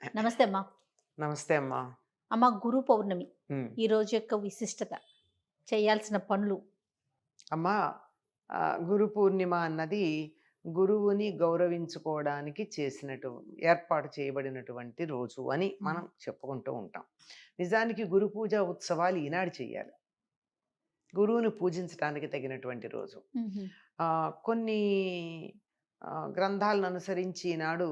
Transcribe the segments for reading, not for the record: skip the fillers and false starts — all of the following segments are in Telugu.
నమస్తే అమ్మా. నమస్తే అమ్మా. అమ్మ, గురు పౌర్ణమి హ్మ్. ఈ రోజు యొక్క విశిష్టత, చేయాల్సిన పనులు. అమ్మా, గురు పూర్ణిమ అన్నది గురువుని గౌరవించుకోవడానికి ఏర్పాటు చేయబడినటువంటి రోజు అని హ్మ్. మనం చెప్పుకుంటూ ఉంటాం. నిజానికి గురు పూజ ఉత్సవాలు ఈనాడు చేయాలి. గురువుని పూజించడానికి తగినటువంటి రోజు. హుహు. కొన్ని గ్రంథాలను అనుసరించి ఈనాడు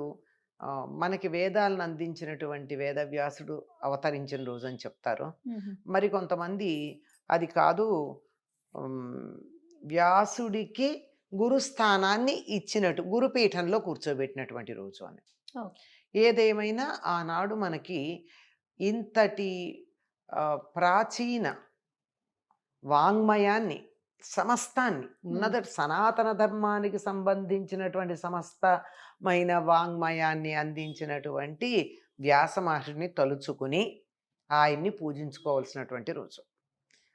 మనకి వేదాలను అందించినటువంటి వేదవ్యాసుడు అవతరించిన రోజు అని చెప్తారు. హుహు. మరి కొంతమంది అది కాదు, హ్మ్, వ్యాసుడికి గురుస్థానాన్ని ఇచ్చినట్టు గురుపీఠంలో కూర్చోబెట్టినటువంటి రోజు అని. ఓకే. ఏదేమైనా ఆనాడు మనకి ఇంతటి ప్రాచీన వాంగ్మయాన్ని, సమస్తాన్ని, హ్మ్. సనాతన ధర్మానికి సంబంధించినటువంటి సమస్తమైన వాంగ్మయాన్ని అందించినటువంటి వ్యాస మహర్షిని తలుచుకుని ఆయన్ని పూజించుకోవాల్సినటువంటి రోజు.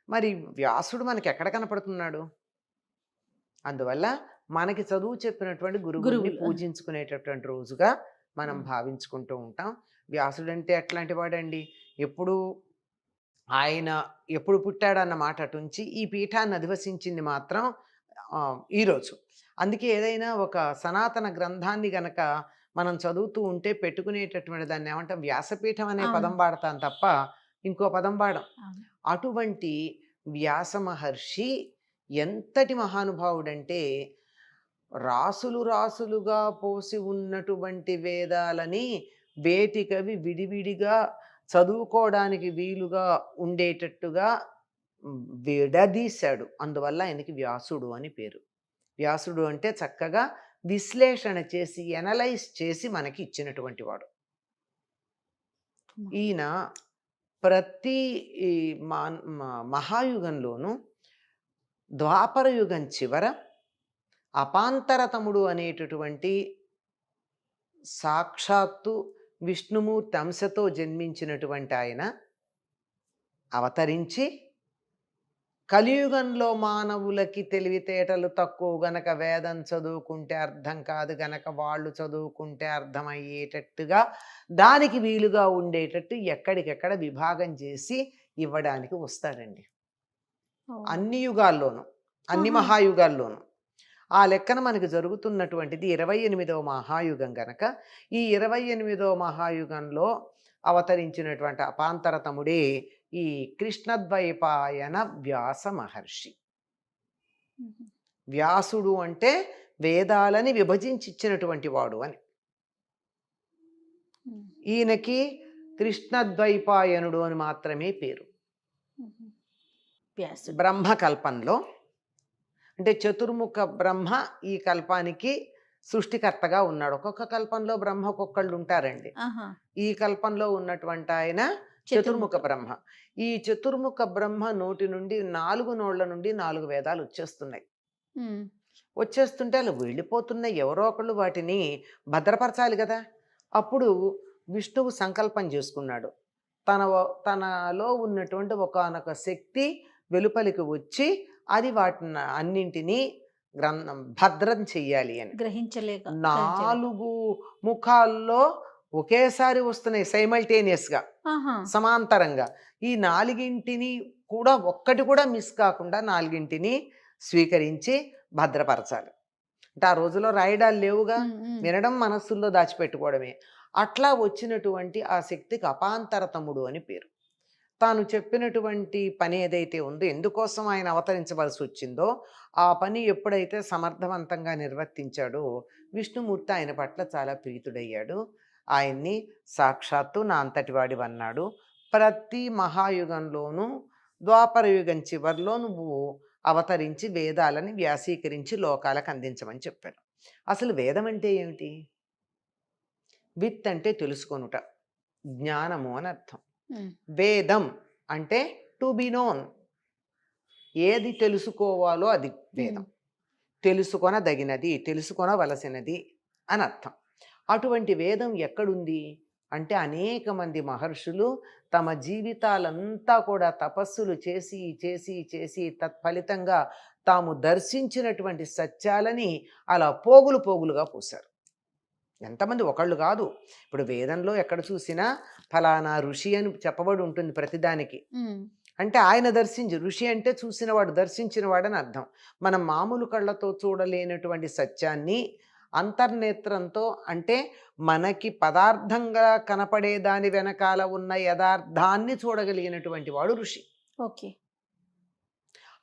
మరి వ్యాసుడు మనకి ఎక్కడ కనపడుతున్నాడు? అందువల్ల మనకి చదువు చెప్పినటువంటి గురువుల్ని గురువులు. పూజించుకునేటటువంటి రోజుగా మనం హ్మ్. భావించుకుంటూ ఉంటాం. వ్యాసుడంటే ఎట్లాంటి వాడండి? ఎప్పుడు ఆయన ఎప్పుడు పుట్టాడన్న మాట అటుంచి, ఈ పీఠాన్ని అధివసించింది మాత్రం ఈరోజు. అందుకే ఏదైనా ఒక సనాతన గ్రంథాన్ని గనక మనం చదువుతూ ఉంటే పెట్టుకునేటటువంటి దాన్ని ఏమంటాం, వ్యాసపీఠం అనే అవును. పదం వాడతాం తప్ప ఇంకో పదం వాడం. అవును. అటువంటి వ్యాస మహర్షి ఎంతటి మహానుభావుడంటే, రాసులు రాసులుగా పోసి ఉన్నటువంటి వేదాలని వేటికవి విడివిడిగా చదువుకోవడానికి వీలుగా ఉండేటట్టుగా విడదీశాడు. అందువల్ల ఆయనకి వ్యాసుడు అని పేరు. వ్యాసుడు అంటే చక్కగా విశ్లేషణ చేసి, ఎనలైజ్ చేసి మనకి ఇచ్చినటువంటి వాడు. హ్మ్. ఈయన ప్రతి ఈ మహాయుగంలోనూ ద్వాపర యుగం చివర అపాంతరతముడు అనేటటువంటి సాక్షాత్తు విష్ణుమూర్తి అంశతో జన్మించినటువంటి ఆయన అవతరించి, కలియుగంలో మానవులకి తెలివితేటలు తక్కువ గనక వేదం చదువుకుంటే అర్థం కాదు గనక వాళ్ళు చదువుకుంటే అర్థమయ్యేటట్టుగా, దానికి వీలుగా ఉండేటట్టు ఎక్కడికెక్కడ విభాగం చేసి ఇవ్వడానికి వస్తాడండి. ఓహ్! అన్ని యుగాల్లోనూ, అన్ని ఆహా! మహాయుగాల్లోనూ. ఆ లెక్కన మనకు జరుగుతున్నటువంటిది 28వ మహాయుగం గనక, ఈ 28వ మహాయుగంలో అవతరించినటువంటి అపాంతరతముడే ఈ కృష్ణద్వైపాయన వ్యాస మహర్షి. హుహు. వ్యాసుడు అంటే వేదాలని విభజించి ఇచ్చినటువంటి వాడు అని. హ్మ్. ఈయనకి కృష్ణద్వైపాయనుడు అని మాత్రమే పేరు. హుహు. వ్యాసుడు. బ్రహ్మకల్పంలో అంటే చతుర్ముఖ బ్రహ్మ ఈ కల్పానికి సృష్టికర్తగా ఉన్నాడు. ఒక్కొక్క కల్పంలో బ్రహ్మ ఒక్కొక్కళ్ళు ఉంటారండి. ఆహా! ఈ కల్పంలో ఉన్నటువంటి ఆయన చతుర్ముఖ చతుర్ముఖ. బ్రహ్మ. ఈ చతుర్ముఖ బ్రహ్మ నోటి నుండి 4 నోళ్ల నుండి 4 వేదాలు వచ్చేస్తున్నాయి. హ్మ్. వచ్చేస్తుంటే అలా వెళ్ళిపోతున్నాయి. ఎవరో ఒకళ్ళు వాటిని భద్రపరచాలి కదా! అప్పుడు విష్ణువు సంకల్పం చేసుకున్నాడు. తనలో ఉన్నటువంటి ఒకానొక శక్తి వెలుపలికి వచ్చి, అది వాటిని అన్నింటినీ భద్రం చెయ్యాలి అని. గ్రహించలేక. 4 ముఖాల్లో ఒకేసారి వస్తున్నాయి సైమల్టేనియస్‌గా, ఆహా! సమాంతరంగా. ఈ 4ని కూడా ఒక్కటి కూడా మిస్ కాకుండా 4ని స్వీకరించి భద్రపరచాలి. అంటే ఆ రోజుల్లో రాయడాలు లేవుగా. హ్మ్. హ్మ్. వినడం, మనస్సుల్లో దాచిపెట్టుకోవడమే. అట్లా వచ్చినటువంటి ఆ శక్తికి అపాంతరతముడు అని పేరు. తాను చెప్పినటువంటి పని ఏదైతే ఉందో, ఎందుకోసం ఆయన అవతరించవలసి వచ్చిందో, ఆ పని ఎప్పుడైతే సమర్థవంతంగా నిర్వర్తించాడో, విష్ణుమూర్తి ఆయన పట్ల చాలా ప్రీతుడయ్యాడు. ఆయన్ని సాక్షాత్తు నా అంతటి వాడివన్నాడు. ప్రతి మహాయుగంలోనూ ద్వాపర యుగం చివర్లో నువ్వు అవతరించి వేదాలని వ్యాసీకరించి లోకాలకు అందించమని చెప్పాడు. అసలు వేదం అంటే ఏమిటి? విత్ అంటే తెలుసుకొనుట, జ్ఞానము అని అర్థం. హ్మ్. వేదం అంటే టు బి నోన్. ఏది తెలుసుకోవాలో అది హ్మ్. వేదం. తెలుసుకొనదగినది, తెలుసుకొనవలసినది అని అర్థం. అటువంటి వేదం ఎక్కడుంది అంటే, అనేక మంది మహర్షులు తమ జీవితాలంతా కూడా తపస్సులు చేసి చేసి చేసి తత్ఫలితంగా తాము దర్శించినటువంటి సత్యాలని అలా పోగులు పోగులుగా పోశారు. ఎంతమంది, ఒకళ్ళు కాదు. ఇప్పుడు వేదంలో ఎక్కడ చూసినా ఫలానా ఋషి అని చెప్పబడి ఉంటుంది ప్రతిదానికి. అంటే ఆయన ఋషి అంటే చూసినవాడు, దర్శించినవాడని అర్థం. మనం మామూలు కళ్ళతో చూడలేనటువంటి సత్యాన్ని అంతర్నేత్రంతో, అంటే మనకి పదార్థంగా కనపడే దాని వెనకాల ఉన్న యథార్థాన్ని చూడగలిగినటువంటి వాడు ఋషి. ఓకే.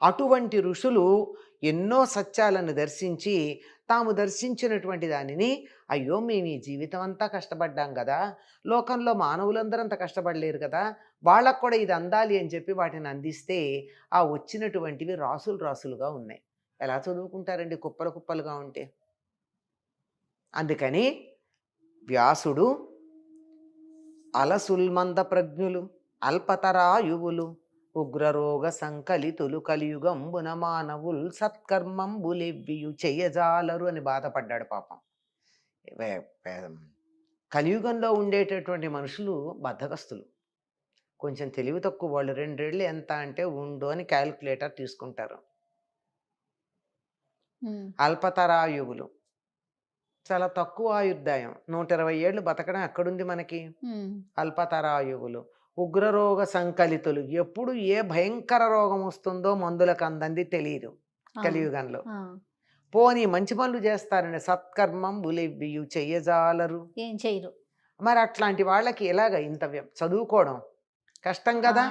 అటువంటి ఋషులు ఎన్నో సత్యాలను దర్శించి తాము దర్శించినటువంటి దానిని, అయ్యో మేము ఈ జీవితం అంతా కష్టపడ్డాం కదా, లోకంలో మానవులందరూ అంత కష్టపడలేరు కదా, వాళ్ళకు కూడా ఇది అందాలి అని చెప్పి వాటిని అందిస్తే ఆ వచ్చినటువంటివి రాసులు రాసులుగా ఉన్నాయి. ఎలా చదువుకుంటారండి కుప్పలు కుప్పలుగా ఉంటే? అందుకని వ్యాసుడు అలసుల్మంద ప్రజ్ఞులు అల్పతరాయువులు ఉగ్రరోగ సంకలితులు కలియుగంబున మానవుల్ సత్కర్మంబులెవ్వియు చెయ్యజాలరు అని బాధపడ్డాడు పాపం. కలియుగంలో ఉండేటటువంటి మనుషులు బద్ధకస్తులు, కొంచెం తెలివి తక్కువ వాళ్ళు. 2 ఏళ్ళు ఎంత అంటే ఉండు అని క్యాలిక్యులేటర్ తీసుకుంటారు. అల్పతరాయువులు, చాలా తక్కువ ఆయుర్దాయం, 120 ఏళ్ళు బతకడం ఎక్కడుంది మనకి. అల్పతరాయువులు, ఉగ్రరోగ సంకలితులు, ఎప్పుడు ఏ భయంకర రోగం వస్తుందో మందులకు అందంది తెలియదు కలియుగంలో. పోనీ మంచి పనులు చేస్తారని సత్కర్మం బులివ్వియు చెయ్యజాలరు, ఏం చేయరు. మరి అట్లాంటి వాళ్ళకి ఎలాగ ఇంత చదువుకోవడం కష్టం కదా.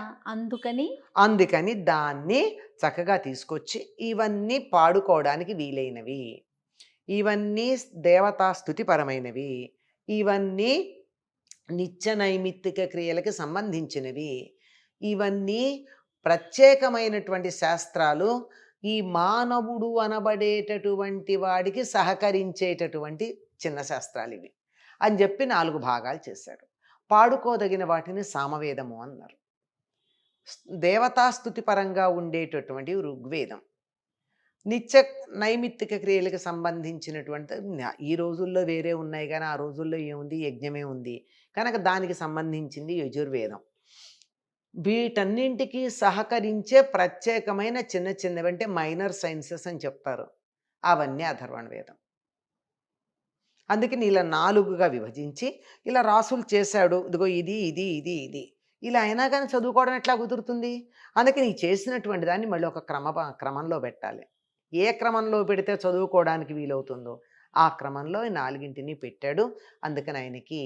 అందుకని దాన్ని చక్కగా తీసుకొచ్చి ఇవన్నీ పాడుకోవడానికి వీలైనవి, ఇవన్నీ దేవతాస్తుతిపరమైనవి, ఇవన్నీ నిత్య నైమిత్తిక క్రియలకి సంబంధించినవి, ఇవన్నీ ప్రత్యేకమైనటువంటి శాస్త్రాలు, ఈ మానవుడు అనబడేటటువంటి వాడికి సహకరించేటటువంటి చిన్న శాస్త్రాలు ఇవి అని చెప్పి 4 భాగాలు చేశాడు. పాడుకోదగిన వాటిని సామవేదము అన్నారు. దేవతాస్తుతి పరంగా ఉండేటటువంటి ఋగ్వేదం. నిత్య నైమిత్తిక క్రియలకు సంబంధించినటువంటి ఈ రోజుల్లో వేరే ఉన్నాయి కానీ ఆ రోజుల్లో ఏముంది, యజ్ఞమే ఉంది కనుక దానికి సంబంధించింది యజుర్వేదం. వీటన్నింటికి సహకరించే ప్రత్యేకమైన చిన్న చిన్నవి అంటే మైనర్ సైన్సెస్ అని చెప్తారు, అవన్నీ అథర్వణ వేదం. అందుకని ఇలా 4గా విభజించి ఇలా రాసులు చేశాడు. ఇదిగో ఇది ఇది ఇది ఇది ఇలా అయినా కానీ చదువుకోవడం ఎట్లా కుదురుతుంది? అందుకని ఈ చేసినటువంటి దాన్ని మళ్ళీ ఒక క్రమంలో పెట్టాలి. ఏ క్రమంలో పెడితే చదువుకోవడానికి వీలవుతుందో ఆ క్రమంలో 4ని పెట్టాడు. అందుకని ఆయనకి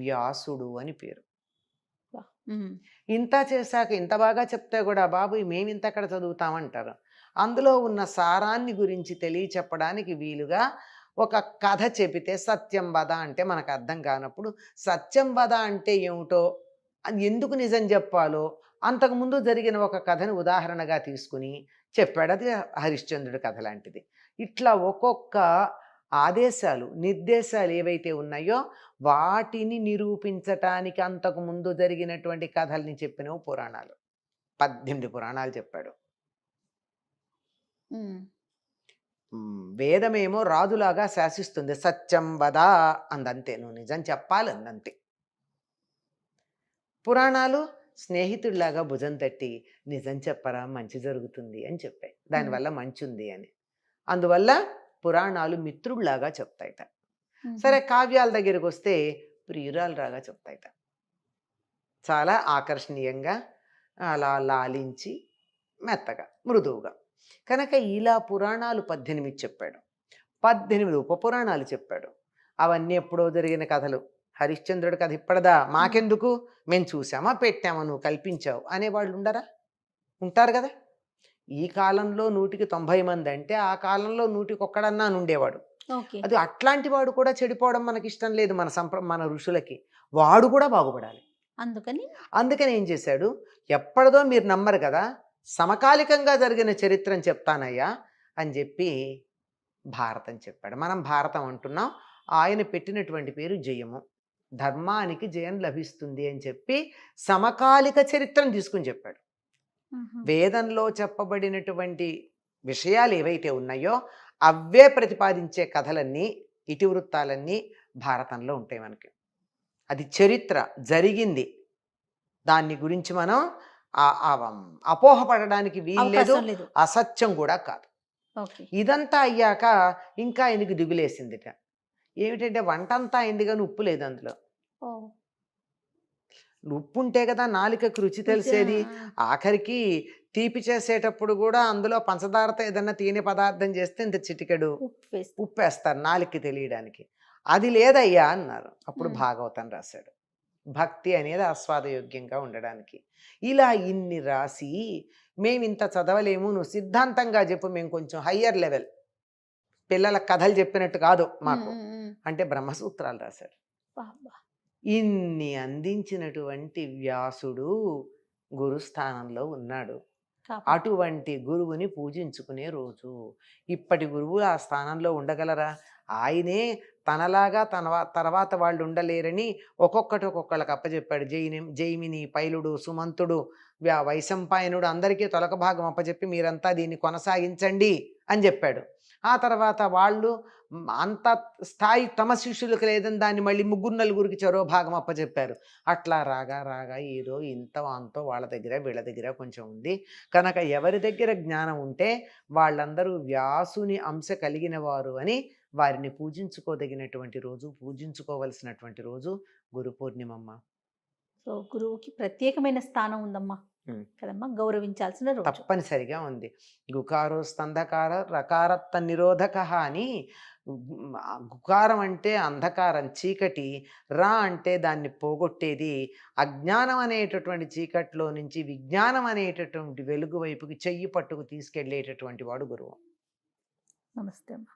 వ్యాసుడు అని పేరు. ఇంత చేశాక ఇంత బాగా చెప్తే కూడా బాబు మేమింత అక్కడ చదువుతామంటారు. అందులో ఉన్న సారాన్ని గురించి తెలియచెప్పడానికి వీలుగా ఒక కథ చెబితే, సత్యం వద అంటే మనకు అర్థం కానప్పుడు సత్యం వద అంటే ఏమిటో, అది ఎందుకు నిజం చెప్పాలో అంతకుముందు జరిగిన ఒక కథని ఉదాహరణగా తీసుకుని చెప్పాడు. అది హరిశ్చంద్రుడి కథ లాంటిది. ఇట్లా ఒక్కొక్క ఆదేశాలు నిర్దేశాలు ఏవైతే ఉన్నాయో వాటిని నిరూపించటానికి అంతకుముందు జరిగినటువంటి కథల్ని చెప్పినవి పురాణాలు. 18 పురాణాలు చెప్పాడు. వేదమేమో రాజులాగా శాసిస్తుంది, సత్యం వద అందంతే, నువ్వు నిజం చెప్పాలి అందంతే. పురాణాలు స్నేహితుడిలాగా భుజం తట్టి నిజం చెప్పరా మంచి జరుగుతుంది అని చెప్పాయి, దానివల్ల మంచి ఉంది అని. అందువల్ల పురాణాలు మిత్రుడిలాగా చెప్తాయిట. సరే, కావ్యాల దగ్గరికి వస్తే ప్రియురాలులాగా చెప్తాయిట. చాలా ఆకర్షణీయంగా అలా లాలించి మెత్తగా మృదువుగా. కనుక ఇలా పురాణాలు 18 చెప్పాడు. 18 ఉపపురాణాలు చెప్పాడు. అవన్నీ ఎప్పుడో జరిగిన కథలు. హరిశ్చంద్రుడి కథ ఇప్పటిదా, మాకెందుకు, మేము చూసామా పెట్టామా నువ్వు కల్పించావు అనేవాళ్ళు ఉండరా? ఉంటారు కదా. ఈ కాలంలో 100కి 90 మంది అంటే ఆ కాలంలో 100కి ఒక్కడన్నా ఉండేవాడు. అది అట్లాంటి వాడు కూడా చెడిపోవడం మనకి ఇష్టం లేదు. మన ఋషులకి వాడు కూడా బాగుపడాలి. అందుకని ఏం చేశాడు, ఎప్పటిదో మీరు నమ్మరు కదా, సమకాలికంగా జరిగిన చరిత్రను చెప్తానయ్యా అని చెప్పి భారతం చెప్పాడు. మనం భారతం అంటున్నాం. ఆయన పెట్టినటువంటి పేరు జయము. ధర్మానికి జయం లభిస్తుంది అని చెప్పి సమకాలిక చరిత్రను తీసుకుని చెప్పాడు. వేదంలో చెప్పబడినటువంటి విషయాలు ఏవైతే ఉన్నాయో అవే ప్రతిపాదించే కథలన్నీ, ఇతివృత్తాలన్నీ భారతంలో ఉంటాయి మనకి. అది చరిత్ర జరిగింది, దాన్ని గురించి మనం అపోహపడడానికి వీల్లేదు, అసత్యం కూడా కాదు. ఇదంతా అయ్యాక ఇంకా ఆయనకి దిగులేసిందిట. ఏమిటంటే వంటంతా అయింది కానీ ఉప్పు లేదు అందులో. ఓ ఉప్పు ఉంటే కదా నాలుకకి రుచి రుచి తెలిసేది. ఆఖరికి తీపి చేసేటప్పుడు కూడా అందులో పంచదారతో ఏదన్నా తినే పదార్థం చేస్తే ఇంత చిటికెడు ఉప్పు వేస్తే ఉప్పేస్తారు నాలుకకి తెలియడానికి. అది లేదయ్యా అన్నారు. అప్పుడు ఉమ్, భాగవతం రాశాడు. భక్తి అనేది ఆస్వాదయోగ్యంగా ఉండడానికి. ఇలా ఇన్ని రాసి మేమింత చదవలేము, నువ్వు సిద్ధాంతంగా చెప్పు, మేము కొంచెం హయ్యర్ లెవెల్, పిల్లల కథలు చెప్పినట్టు కాదు ఉమ్, మాకు ఉమ్, ఉమ్. అంటే బ్రహ్మసూత్రాలు రాశాడు. బాబా. ఇన్ని అందించినటువంటి వ్యాసుడు గురుస్థానంలో ఉన్నాడు. కాపాడు. అటువంటి గురువుని పూజించుకునే రోజు. ఇప్పటి గురువులు ఆ స్థానంలో ఉండగలరా? ఆయనే తనలాగా తర్వాత వాళ్ళు ఉండలేరని ఒక్కొక్కళ్ళకి అప్పచెప్పాడు. జైమిని, పైలుడు, సుమంతుడు, వైశంపాయనుడు అందరికీ తొలక భాగం అప్పచెప్పి మీరంతా దీన్ని కొనసాగించండి అని చెప్పాడు. ఆ తర్వాత వాళ్ళు అంత స్థాయి తమ శిష్యులకు లేదని దాన్ని మళ్ళీ ముగ్గురు నలుగురికి చెరో భాగం అప్పచెప్పారు. అట్లా రాగా రాగా ఏదో ఇంత అంతో వాళ్ళ దగ్గర వీళ్ళ దగ్గర కొంచెం ఉంది కనుక ఎవరి దగ్గర జ్ఞానం ఉంటే వాళ్ళందరూ వ్యాసుని అంశ కలిగిన వారు అని వారిని పూజించుకోదగినటువంటి రోజు, పూజించుకోవలసినటువంటి రోజు గురు పూర్ణిమమ్మ. సో గురువుకి ప్రత్యేకమైన స్థానం ఉందమ్మా కదమ్మా, గౌరవించాల్సిన రోజు. తప్పనిసరిగా ఉంది. గుకారో స్కంధకార రకారత్త నిరోధక అని. గుకారం అంటే అంధకారం, చీకటి. రా అంటే దాన్ని పోగొట్టేది. అజ్ఞానం అనేటటువంటి చీకట్లో నుంచి విజ్ఞానం అనేటటువంటి వెలుగు వైపుకి చెయ్యి పట్టుకు తీసుకెళ్ళేటటువంటి వాడు గురువు. నమస్తే అమ్మా.